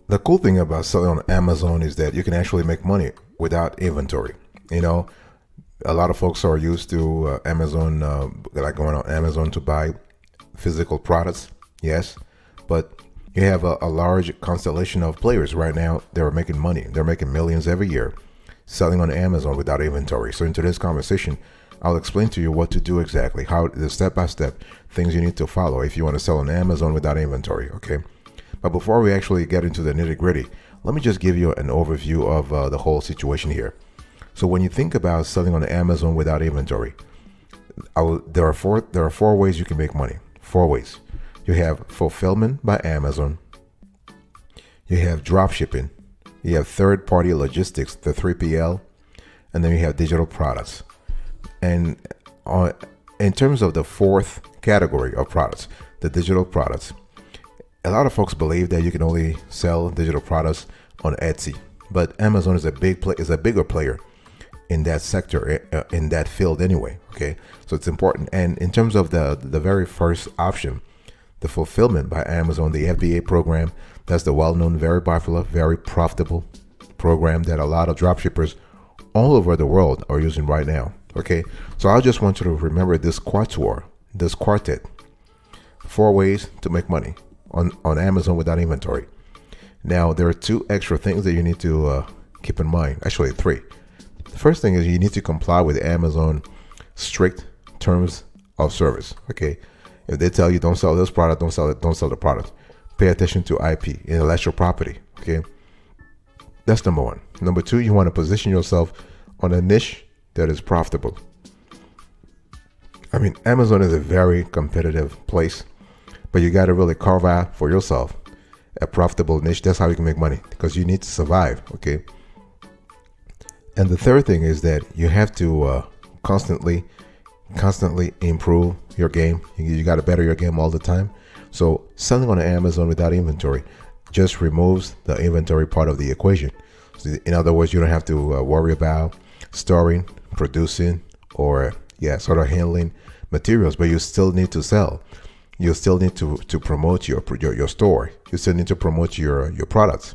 The cool thing about selling on Amazon is that you can actually make money without inventory. You know, a lot of folks are used to Amazon, like going on Amazon to buy physical products. Yes, but you have a large constellation of players right now. They're making money. They're making millions every year selling on Amazon without inventory. So in today's conversation, I'll explain to you what to do exactly, how the step-by-step things you need to follow if you want to sell on Amazon without inventory. Okay. But before we actually get into the nitty-gritty, let me just give you an overview of the whole situation here. So when you think about selling on Amazon without inventory, there are four ways you can make money. Four ways. You have fulfillment by Amazon. You have dropshipping. You have third-party logistics, the 3PL, and then you have digital products. And in terms of the fourth category of products, the digital products, a lot of folks believe that you can only sell digital products on Etsy, but Amazon is a bigger player in that sector, in that field anyway. Okay, so it's important. And in terms of the very first option, the fulfillment by Amazon, the FBA program, that's the well-known, very popular, very profitable program that a lot of dropshippers all over the world are using right now. Okay, so I just want you to remember this quartet, four ways to make money on Amazon without inventory. Now, there are two extra things that you need to keep in mind. Actually, three. The first thing is you need to comply with Amazon strict terms of service. Okay, if they tell you don't sell this product, don't sell the product. Pay attention to IP, intellectual property. Okay, that's number one. Number two, you want to position yourself on a niche that is profitable. I mean, Amazon is a very competitive place, but you got to really carve out for yourself a profitable niche. That's how you can make money, because you need to survive. Okay. And the third thing is that you have to constantly improve your game. You got to better your game all the time. So selling on Amazon without inventory just removes the inventory part of the equation. So in other words, you don't have to worry about storing, producing, or sort of handling materials, but you still need to sell. You still need to promote your store. You still need to promote your products.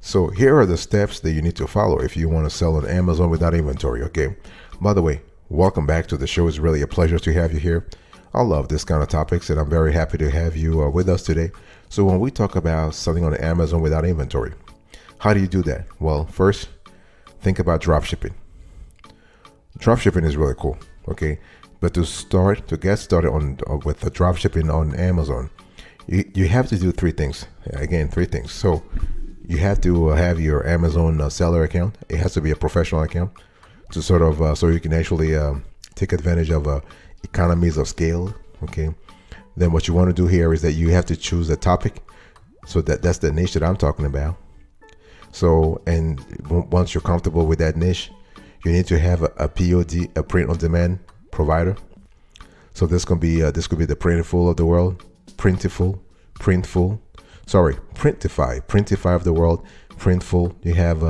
So here are the steps that you need to follow if you want to sell on Amazon without inventory. Okay. By the way, welcome back to the show. It's really a pleasure to have you here. I love this kind of topics, and I'm very happy to have you with us today. So when we talk about selling on Amazon without inventory, how do you do that? Well, first, think about dropshipping. Dropshipping is really cool, okay? But to get started with the dropshipping on Amazon, you have to do three things. Again, three things. So you have to have your Amazon seller account. It has to be a professional account to sort of so you can actually take advantage of economies of scale. Okay. Then what you want to do here is that you have to choose a topic. So that's the niche that I'm talking about. So, and once you're comfortable with that niche, you need to have a POD, a print on demand provider. So this could be the Printful of the world, Printify of the world, Printful. You have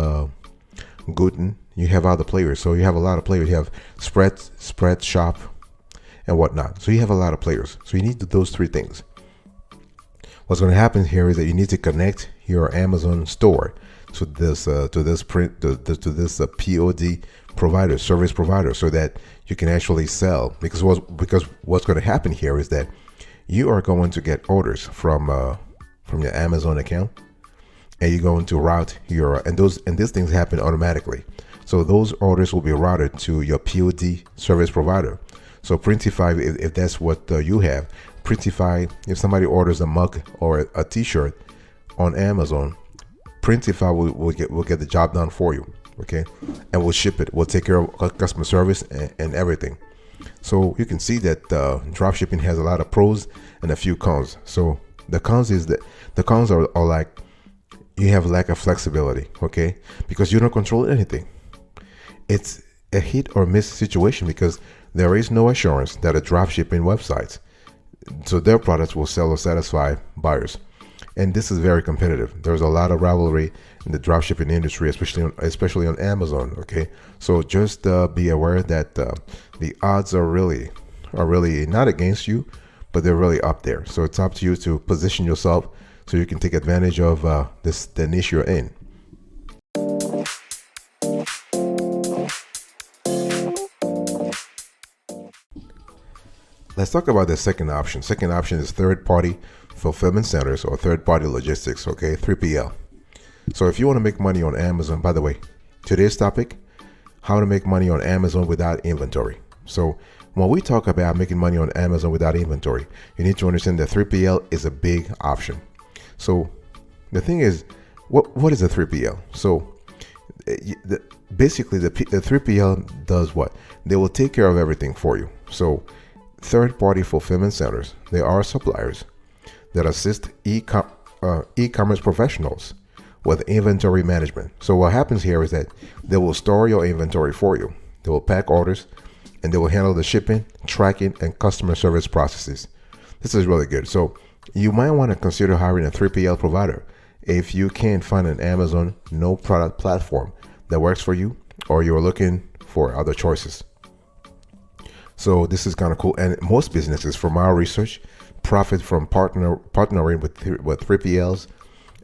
Guten. You have other players. So you have a lot of players. You have Spread Shop, and whatnot. So you have a lot of players. So you need those three things. What's going to happen here is that you need to connect your Amazon store to this POD provider, service provider, so that you can actually sell. Because what's going to happen here is that you are going to get orders from your Amazon account, and you're going to route and these things happen automatically. So those orders will be routed to your POD service provider. So Printify, if that's what you have, Printify, if somebody orders a mug or a t-shirt on Amazon, Printify will get the job done for you, okay? And we'll ship it. We'll take care of customer service and everything. So you can see that dropshipping has a lot of pros and a few cons. So the cons are like you have lack of flexibility, okay? Because you don't control anything. It's a hit or miss situation because there is no assurance that a dropshipping website, so their products will sell or satisfy buyers. and this is very competitive. There's a lot of rivalry in the dropshipping industry, especially on Amazon. Okay, so just be aware that the odds are really not against you, but they're really up there. So it's up to you to position yourself so you can take advantage of the niche you're in. Let's talk about the second option. Second option is third-party fulfillment centers or third-party logistics, okay, 3PL. So if you want to make money on Amazon, by the way, today's topic, how to make money on Amazon without inventory. So when we talk about making money on Amazon without inventory, you need to understand that 3PL is a big option. So the thing is, what is a 3PL? So basically the 3PL does what? They will take care of everything for you. So third-party fulfillment centers, they are suppliers that assist e-commerce professionals with inventory management. So what happens here is that they will store your inventory for you. They will pack orders and they will handle the shipping, tracking, and customer service processes. This is really good. So you might want to consider hiring a 3PL provider if you can't find an Amazon no product platform that works for you, or you're looking for other choices. So this is kind of cool. And most businesses, from our research, profit from partnering with 3PLs,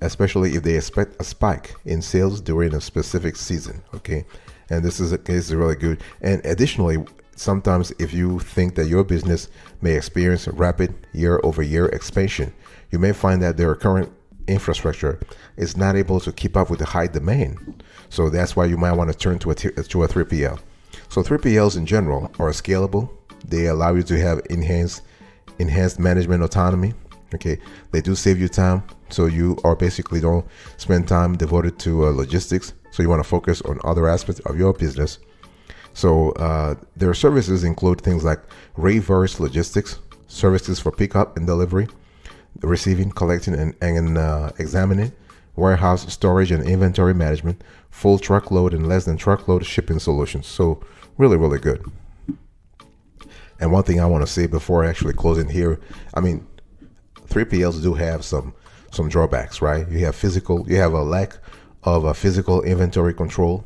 especially if they expect a spike in sales during a specific season. Okay, and this is really good. And additionally, sometimes if you think that your business may experience rapid year-over-year expansion, you may find that their current infrastructure is not able to keep up with the high demand. So that's why you might want to turn to a 3PL. So 3PLs in general are scalable. They allow you to have enhanced management autonomy. Okay, they do save you time, so you are basically don't spend time devoted to logistics. So you want to focus on other aspects of your business. So their services include things like reverse logistics, services for pickup and delivery, receiving, collecting, and examining, warehouse storage and inventory management, full truckload and less than truckload shipping solutions. So really good. And one thing I want to say before actually closing here, I mean, 3PLs do have some drawbacks, right? You have a lack of a physical inventory control.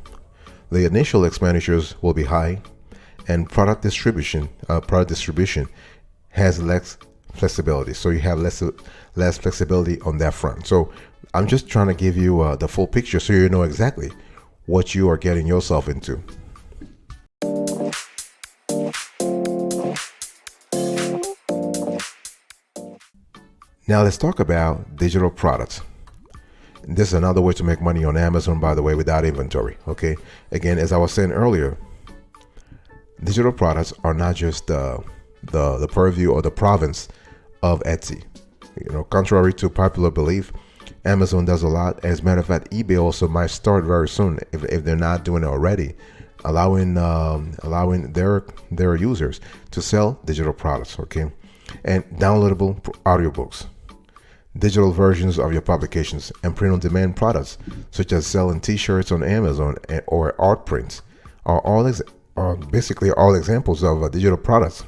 The initial expenditures will be high, and product distribution has less flexibility. So you have less flexibility on that front. So I'm just trying to give you the full picture so you know exactly what you are getting yourself into. Now let's talk about digital products. This is another way to make money on Amazon, by the way, without inventory. Okay. Again, as I was saying earlier, digital products are not just the purview or the province of Etsy. You know, contrary to popular belief, Amazon does a lot. As a matter of fact, eBay also might start very soon, if they're not doing it already, allowing their users to sell digital products. Okay, and downloadable audiobooks, digital versions of your publications, and print-on-demand products such as selling T-shirts on Amazon or art prints are basically all examples of digital products.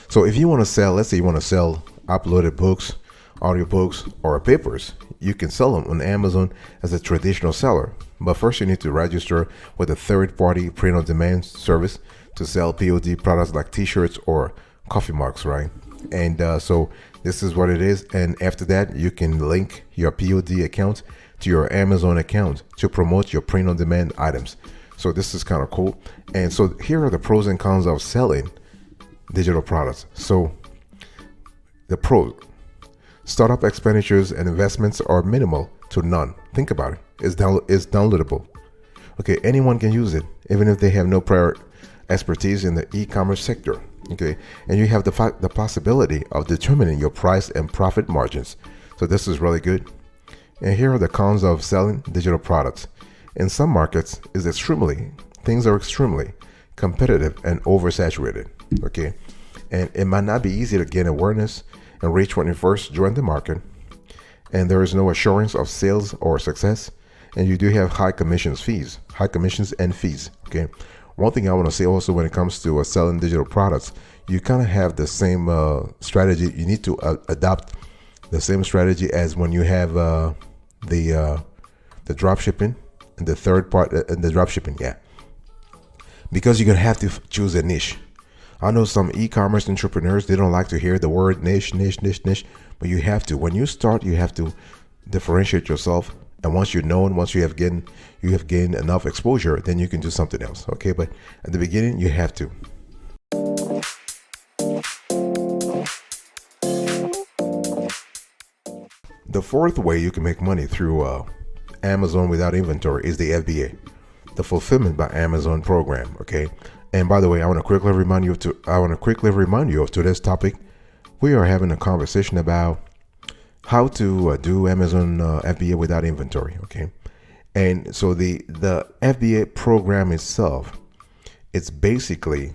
So if you want to sell, let's say you want to sell uploaded books, audiobooks, or papers, you can sell them on Amazon as a traditional seller. But first you need to register with a third-party print-on-demand service to sell POD products like T-shirts or coffee mugs, right? And so this is what it is. And after that, you can link your POD account to your Amazon account to promote your print-on-demand items. So this is kind of cool. And so here are the pros and cons of selling digital products. So the pros: startup expenditures and investments are minimal to none. Think about it. It's downloadable. Okay, anyone can use it, even if they have no prior expertise in the e-commerce sector. Okay, and you have the possibility of determining your price and profit margins. So this is really good. And here are the cons of selling digital products. In some markets, things are extremely competitive and oversaturated. Okay, and it might not be easy to gain awareness and reach when you first join the market, and there is no assurance of sales or success, and you do have high commissions and fees. Okay, one thing I want to say also when it comes to selling digital products, you kind of have the same strategy. You need to adopt the same strategy as when you have the drop shipping and the third part and the drop shipping. Yeah, because you're gonna have to choose a niche. I know some e-commerce entrepreneurs, they don't like to hear the word niche, but you have to. When you start, you have to differentiate yourself. And once you're known, once you have gained enough exposure, then you can do something else. Okay, but at the beginning, you have to. The fourth way you can make money through Amazon without inventory is the FBA, the Fulfillment by Amazon program. Okay, and by the way, I want to quickly remind you of today's topic. We are having a conversation about how to do Amazon FBA without inventory. Okay, and so the FBA program itself, it's basically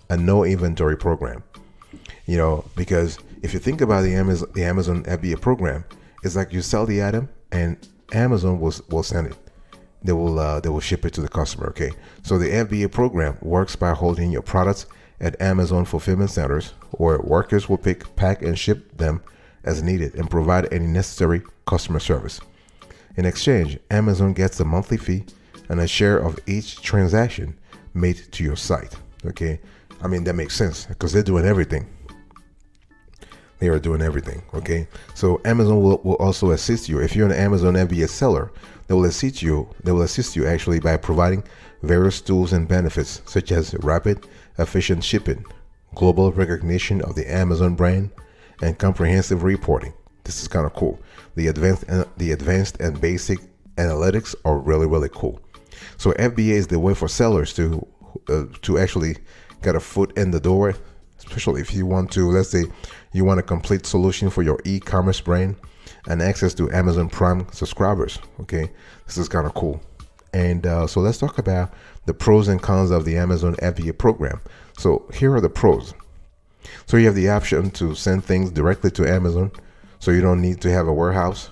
a no inventory program. You know, because if you think about the Amazon FBA program, it's like you sell the item and Amazon will send it. They will ship it to the customer. Okay, so the FBA program works by holding your products at Amazon fulfillment centers, where workers will pick, pack, and ship them as needed and provide any necessary customer service. In exchange, Amazon gets a monthly fee and a share of each transaction made to your site. Okay, I mean, that makes sense because they're doing everything. They are doing everything. Okay, so Amazon will also assist you. If you're an Amazon FBA seller, they will assist you actually by providing various tools and benefits such as rapid, efficient shipping, global recognition of the Amazon brand, and comprehensive reporting. This is kind of cool. The advanced and basic analytics are really cool. So FBA is the way for sellers to actually get a foot in the door, especially if you want to, let's say you want a complete solution for your e-commerce brand and access to Amazon Prime subscribers. Okay, this is kind of cool. And so let's talk about the pros and cons of the Amazon FBA program. So here are the pros. So you have the option to send things directly to Amazon, so you don't need to have a warehouse.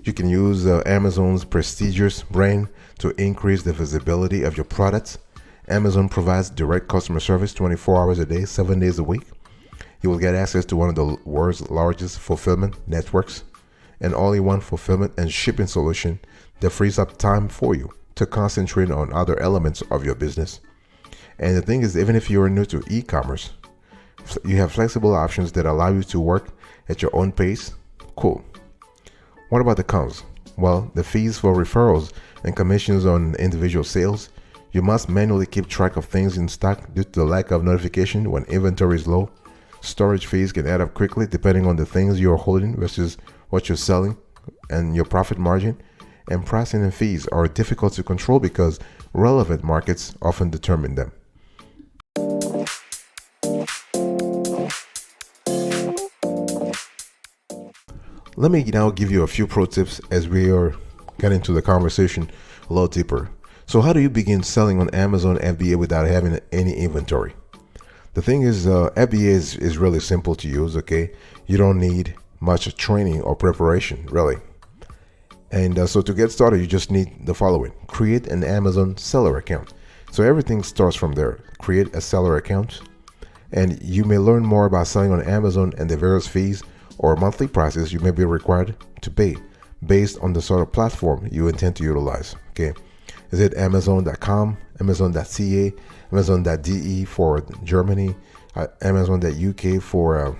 You can use Amazon's prestigious brand to increase the visibility of your products. Amazon provides direct customer service 24 hours a day, 7 days a week. You will get access to one of the world's largest fulfillment networks, an all-in-one fulfillment and shipping solution that frees up time for you to concentrate on other elements of your business. And the thing is, even if you are new to e-commerce, you have flexible options that allow you to work at your own pace. Cool. What about the cons? Well, the fees for referrals and commissions on individual sales. You must manually keep track of things in stock due to the lack of notification when inventory is low. Storage fees can add up quickly depending on the things you're holding versus what you're selling and your profit margin. And pricing and fees are difficult to control because relevant markets often determine them. Let me now give you a few pro tips as we are getting to the conversation a little deeper. So how do you begin selling on Amazon FBA without having any inventory? The thing is, FBA is really simple to use, okay? You don't need much training or preparation, really. And so to get started, you just need the following. Create an Amazon seller account. So everything starts from there. Create a seller account. And you may learn more about selling on Amazon and the various fees or monthly prices you may be required to pay based on the sort of platform you intend to utilize, okay? Is it Amazon.com, Amazon.ca, Amazon.de for Germany, Amazon.uk for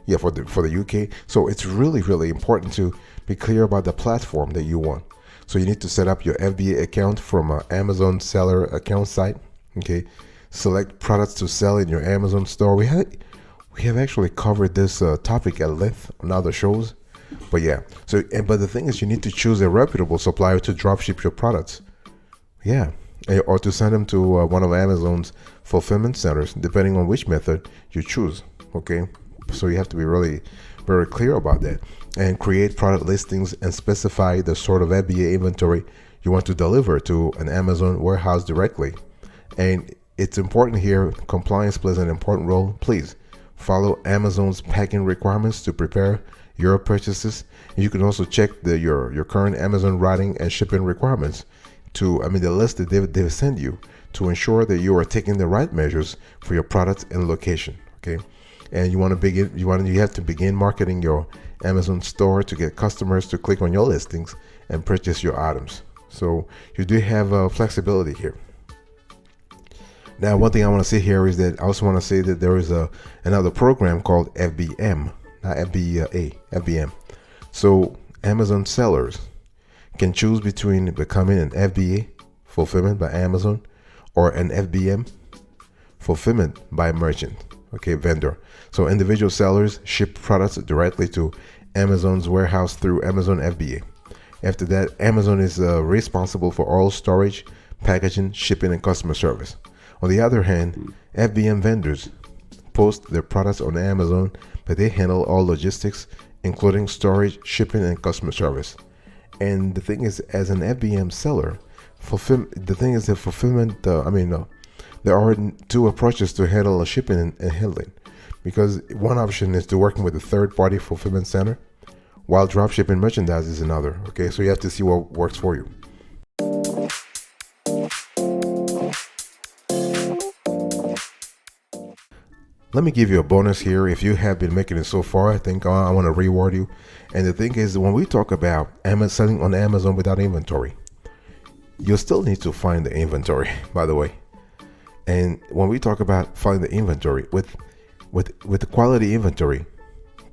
the UK. So it's really important to be clear about the platform that you want. So you need to set up your FBA account from an Amazon seller account site. Okay, select products to sell in your Amazon store. We have actually covered this topic at length on other shows. But yeah, but the thing is, you need to choose a reputable supplier to dropship your products. Yeah, or to send them to one of Amazon's fulfillment centers, depending on which method you choose. Okay, so you have to be really very clear about that, and create product listings and specify the sort of FBA inventory you want to deliver to an Amazon warehouse directly. And it's important here, compliance plays an important role. Please follow Amazon's packing requirements to prepare your purchases. You can also check your current Amazon routing and shipping requirements the list that they send you, to ensure that you are taking the right measures for your product and location. Okay, and you have to begin marketing your Amazon store to get customers to click on your listings and purchase your items. So you do have flexibility here. Now, one thing I want to say here is that I also want to say that there is another program called FBM, not FBA, FBM. So Amazon sellers can choose between becoming an FBA, fulfillment by Amazon, or an FBM, fulfillment by merchant, vendor. So individual sellers ship products directly to Amazon's warehouse through Amazon FBA. After that, Amazon is responsible for all storage, packaging, shipping, and customer service. On the other hand, FBM vendors post their products on Amazon, but they handle all logistics, including storage, shipping, and customer service. And the thing is, as an FBM seller, there are two approaches to handle shipping and handling. Because one option is to working with a third-party fulfillment center, while dropshipping merchandise is another. So you have to see what works for you. Let me give you a bonus here. If you have been making it so far, I think I want to reward you. And the thing is, when we talk about selling on Amazon without inventory, you still need to find the inventory, by the way. And when we talk about finding the inventory, with the quality inventory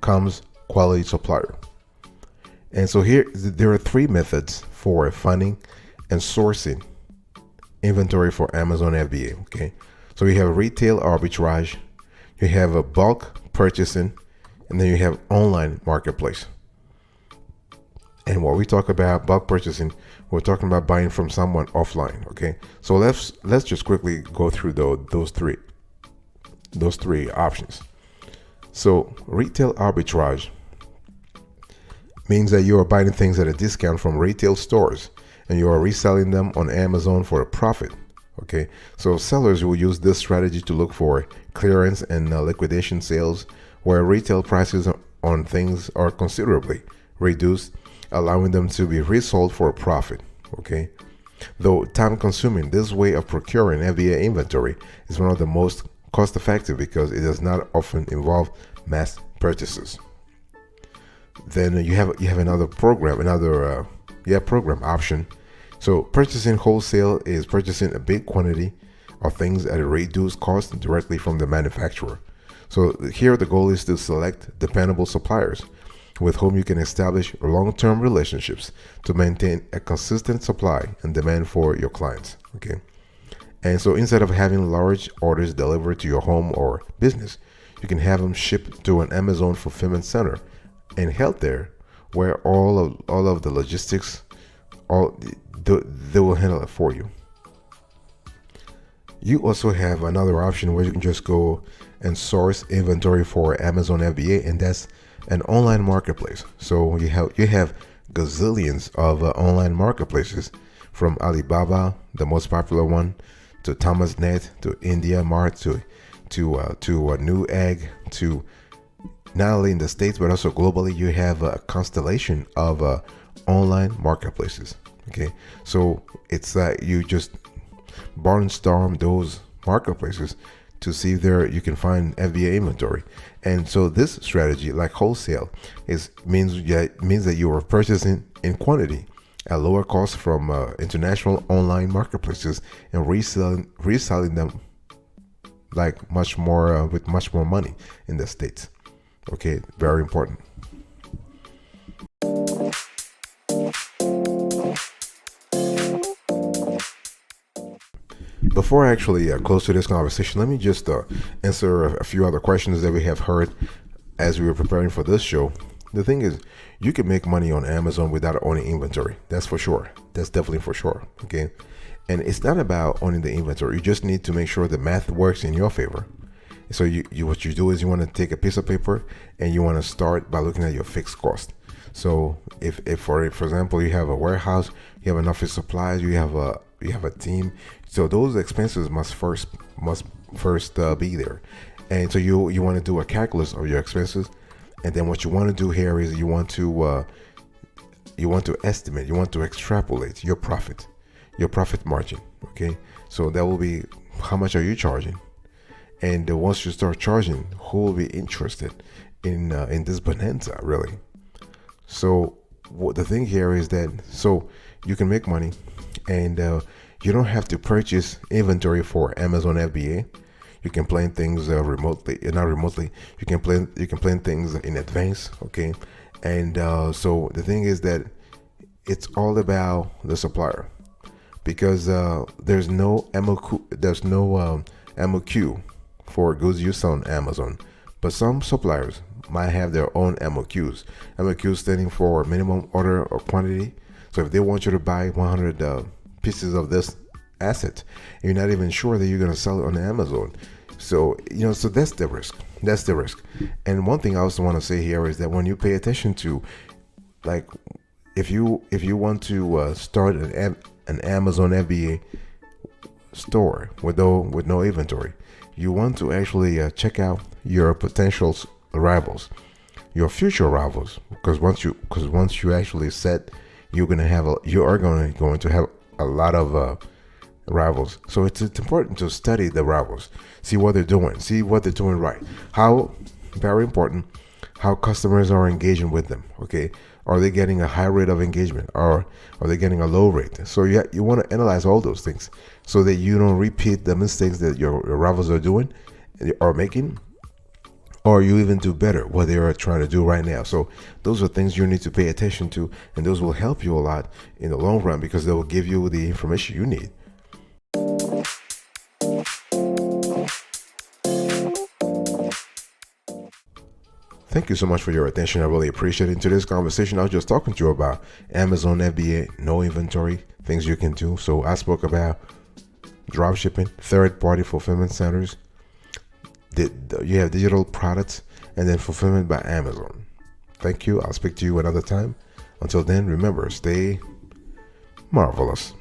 comes quality supplier. And so here there are three methods for finding and sourcing inventory for Amazon FBA. So you have retail arbitrage, you have a bulk purchasing, and then you have online marketplace. And when we talk about bulk purchasing, we're talking about buying from someone offline. So let's just quickly go through those three options. So retail arbitrage means that you are buying things at a discount from retail stores and you are reselling them on Amazon for a profit. So sellers will use this strategy to look for clearance and liquidation sales where retail prices on things are considerably reduced, allowing them to be resold for a profit. Though time consuming, this way of procuring FBA inventory is one of the most cost effective because it does not often involve mass purchases. Then you have another program option. So purchasing wholesale is purchasing a big quantity of things at a reduced cost directly from the manufacturer. So here the goal is to select dependable suppliers with whom you can establish long-term relationships to maintain a consistent supply and demand for your clients. And so instead of having large orders delivered to your home or business, you can have them shipped to an Amazon fulfillment center and held there, where all of the logistics, they will handle it for you. You also have another option where you can just go and source inventory for Amazon FBA, and that's an online marketplace. So you have gazillions of online marketplaces, from Alibaba, the most popular one, to Thomasnet, to India Mart, to Newegg, to not only in the States but also globally. You have a constellation of online marketplaces. So it's like you just barnstorm those marketplaces to see if you can find FBA inventory. And so this strategy, like wholesale, means that you are purchasing in quantity at lower cost from international online marketplaces and reselling them like much more with much more money in the States. Very important. Before I actually close to this conversation, let me just answer a few other questions that we have heard as we were preparing for this show. The thing is, you can make money on Amazon without owning inventory. That's for sure. That's definitely for sure. And it's not about owning the inventory. You just need to make sure the math works in your favor. So what you do is you want to take a piece of paper and you want to start by looking at your fixed cost. So if for example you have a warehouse, you have enough supplies, you have a team, so those expenses must first be there. And so you want to do a calculus of your expenses, and then what you want to do here is you want to estimate, you want to extrapolate your profit margin. So that will be how much are you charging, And once you start charging, who will be interested in this bonanza, really? So what the thing here is that so you can make money, and you don't have to purchase inventory for Amazon FBA. You can plan things remotely, not remotely. You can plan things in advance, okay? And so the thing is that it's all about the supplier, because there's no MOQ for goods you sell on Amazon, but some suppliers might have their own MOQs. MOQ standing for minimum order or quantity. So if they want you to buy 100 pieces of this asset, you're not even sure that you're going to sell it on Amazon. So so that's the risk. That's the risk. And one thing I also want to say here is that when you pay attention to, like, if you want to start an Amazon FBA store with no inventory, you want to actually check out your potential rivals, your future rivals, because once you actually set, you are going to have a lot of rivals. So it's important to study the rivals, see what they're doing right, how, very important, how customers are engaging with them. Okay, are they getting a high rate of engagement, or are they getting a low rate? So you want to analyze all those things so that you don't repeat the mistakes that your rivals are doing or making, or you even do better what they are trying to do right now. So those are things you need to pay attention to, and those will help you a lot in the long run, because they will give you the information you need. Thank you so much for your attention. I really appreciate it. In today's conversation, I was just talking to you about Amazon FBA, no inventory, things you can do. So I spoke about dropshipping, third-party fulfillment centers. You have digital products, and then fulfillment by Amazon. Thank you. I'll speak to you another time. Until then, remember, stay marvelous.